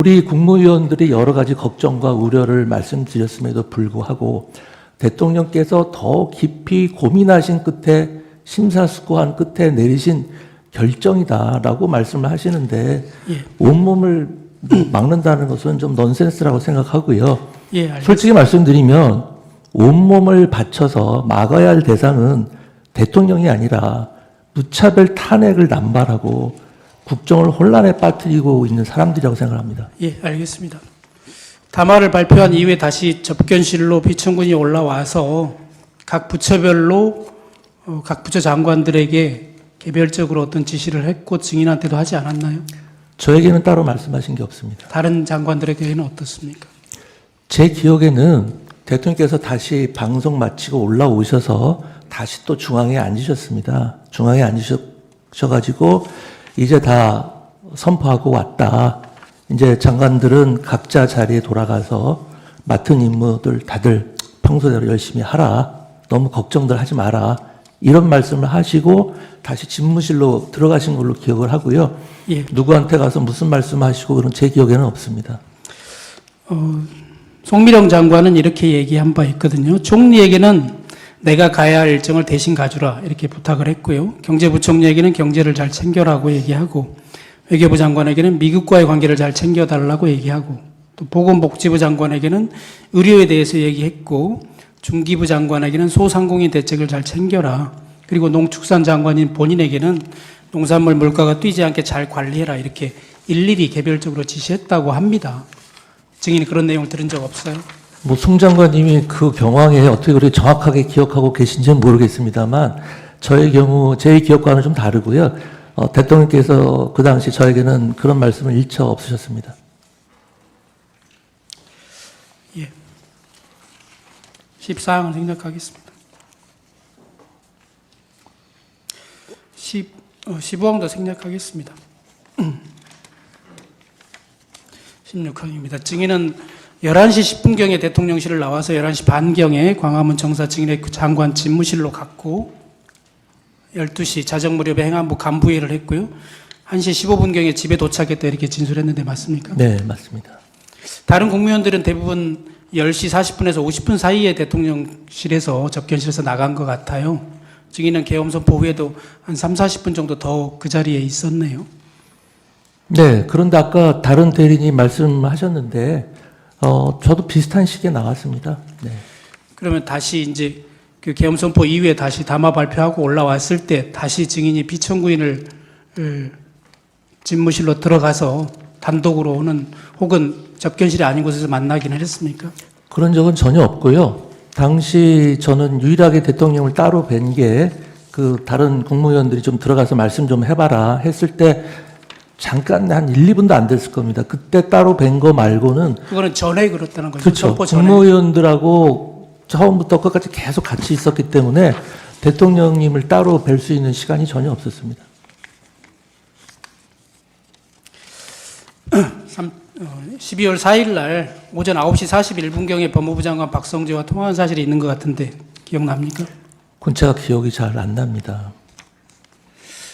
우리 국무위원들이 여러 가지 걱정과 우려를 말씀드렸음에도 불구하고 대통령께서 더 깊이 고민하신 끝에 심사숙고한 끝에 내리신 결정이다라고 말씀을 하시는데 온몸을 막는다는 것은 좀 넌센스라고 생각하고요. 솔직히 말씀드리면 온몸을 바쳐서 막아야 할 대상은 대통령이 아니라 무차별 탄핵을 남발하고 국정을 혼란에 빠뜨리고 있는 사람들이라고 생각합니다. 예, 알겠습니다. 담화를 발표한 이후에 다시 접견실로 비천군이 올라와서 각 부처별로 각 부처 장관들에게 개별적으로 어떤 지시를 했고 증인한테도 하지 않았나요? 저에게는 따로 말씀하신 게 없습니다. 다른 장관들에게는 어떻습니까? 제 기억에는 대통령께서 다시 방송 마치고 올라오셔서 다시 또 중앙에 앉으셨습니다. 중앙에 앉으셔가지고 이제 다 선포하고 왔다. 이제 장관들은 각자 자리에 돌아가서 맡은 임무들 다들 평소대로 열심히 하라. 너무 걱정들 하지 마라. 이런 말씀을 하시고 다시 집무실로 들어가신 걸로 기억을 하고요. 예. 누구한테 가서 무슨 말씀하시고 그런 제 기억에는 없습니다. 송미령 장관은 이렇게 얘기한 바 있거든요. 총리에게는 내가 가야 할 일정을 대신 가주라 이렇게 부탁을 했고요. 경제부총리에게는 경제를 잘 챙겨라고 얘기하고 외교부 장관에게는 미국과의 관계를 잘 챙겨달라고 얘기하고 또 보건복지부 장관에게는 의료에 대해서 얘기했고 중기부 장관에게는 소상공인 대책을 잘 챙겨라. 그리고 농축산 장관인 본인에게는 농산물 물가가 뛰지 않게 잘 관리해라 이렇게 일일이 개별적으로 지시했다고 합니다. 증인이 그런 내용을 들은 적 없어요? 뭐 송 장관님이 그 경황에 어떻게 그렇게 정확하게 기억하고 계신지는 모르겠습니다만 저의 경우 제 기억과는 좀 다르고요. 대통령께서 그 당시 저에게는 그런 말씀을 일처 없으셨습니다. 예. 14항을 생략하겠습니다. 15항도 생략하겠습니다. 16항입니다. 증인은 11시 10분경에 대통령실을 나와서 11시 반경에 광화문 정사 증인의 장관 집무실로 갔고 12시 자정 무렵에 행안부 간부회의를 했고요. 1시 15분경에 집에 도착했다 이렇게 진술했는데 맞습니까? 네, 맞습니다. 다른 국무위원들은 대부분 10시 40분에서 50분 사이에 대통령실에서 접견실에서 나간 것 같아요. 증인은 계엄 선포 후에도 한 3, 40분 정도 더 그 자리에 있었네요. 네, 그런데 아까 다른 대리인이 말씀하셨는데 저도 비슷한 시기에 나왔습니다. 네. 그러면 다시 이제 그 계엄 선포 이후에 다시 담화 발표하고 올라왔을 때 다시 증인이 비천구인을 집무실로 들어가서 단독으로는 혹은 접견실이 아닌 곳에서 만나기는 했습니까? 그런 적은 전혀 없고요. 당시 저는 유일하게 대통령을 따로 뵌 게 그 다른 국무위원들이 좀 들어가서 말씀 좀 해봐라 했을 때 잠깐 한 1, 2분도 안 됐을 겁니다. 그때 따로 뵌 거 말고는. 그거는 전에 그렇다는 거죠. 그렇죠. 국무위원들하고 처음부터 끝까지 계속 같이 있었기 때문에 대통령님을 따로 뵐 수 있는 시간이 전혀 없었습니다. 12월 4일 날 오전 9시 41분경에 법무부 장관 박성재와 통화한 사실이 있는 것 같은데 기억납니까? 그건 제가 기억이 잘 안 납니다.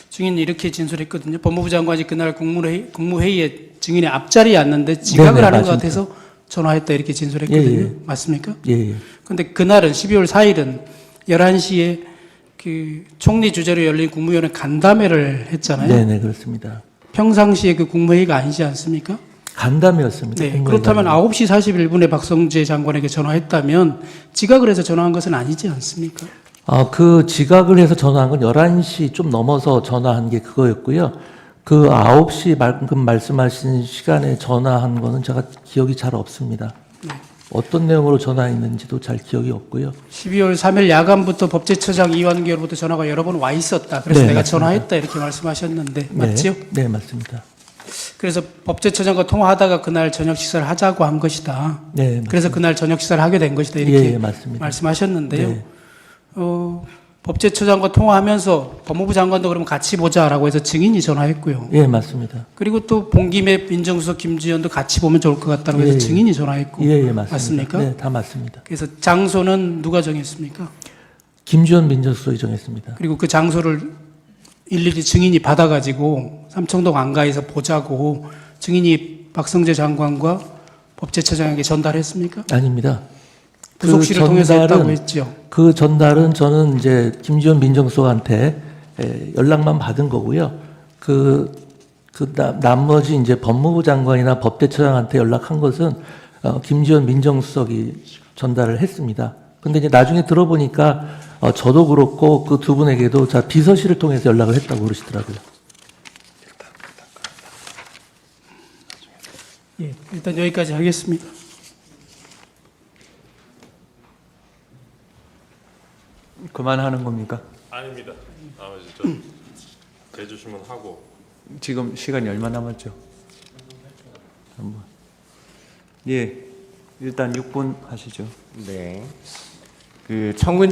증인은 이렇게 진술했거든요. 법무부 장관이 그날 국무회의에 증인의 앞자리에 앉는데 지각을 네네, 하는 맞습니다. 것 같아서 전화했다 이렇게 진술했거든요. 예. 맞습니까? 예. 그런데 그날은 12월 4일은 11시에 그 총리 주재로 열린 국무위원회 간담회를 했잖아요. 네네, 그렇습니다. 평상시에 그 국무회의가 아니지 않습니까? 간담회였습니다. 네. 그렇다면 9시 41분에 박성재 장관에게 전화했다면 지각을 해서 전화한 것은 아니지 않습니까? 그 지각을 해서 전화한 건 11시 좀 넘어서 전화한 게 그거였고요. 그 9시 방금 말씀하신 시간에 전화한 거는 제가 기억이 잘 없습니다. 네. 어떤 내용으로 전화했는지도 잘 기억이 없고요. 12월 3일 야간부터 법제처장 이완규로부터 전화가 여러 번 와 있었다. 그래서 네, 내가 맞습니다. 전화했다 이렇게 말씀하셨는데 맞지요? 네, 맞습니다. 그래서 법제처장과 통화하다가 그날 저녁 식사를 하자고 한 것이다. 네, 맞습니다. 그래서 그날 저녁 식사를 하게 된 것이다. 이렇게 예, 맞습니다. 말씀하셨는데요. 네. 법제처장과 통화하면서 법무부 장관도 그러면 같이 보자라고 해서 증인이 전화했고요. 예, 맞습니다. 그리고 또 봉기매 민정수석 김주현도 같이 보면 좋을 것 같다고 해서 예, 증인이 전화했고. 예, 맞습니다. 맞습니까? 네, 다 맞습니다. 그래서 장소는 누가 정했습니까? 김주현 민정수석이 정했습니다. 그리고 그 장소를 일일이 증인이 받아가지고 삼청동 안가에서 보자고 증인이 박성재 장관과 법제처장에게 전달했습니까? 아닙니다. 부속실을 통해서 했다고 했죠. 그 전달은 저는 이제 김지원 민정수석한테 연락만 받은 거고요. 나머지 이제 법무부 장관이나 법대처장한테 연락한 것은 김지원 민정수석이 전달을 했습니다. 근데 이제 나중에 들어보니까 저도 그렇고 그 두 분에게도 자 비서실을 통해서 연락을 했다고 그러시더라고요. 예, 일단 여기까지 하겠습니다. 그만하는 겁니까? 아닙니다. 나머지 저 해주시면 하고. 지금 시간이 얼마 남았죠? 예, 일단 6분 하시죠. 네. 청문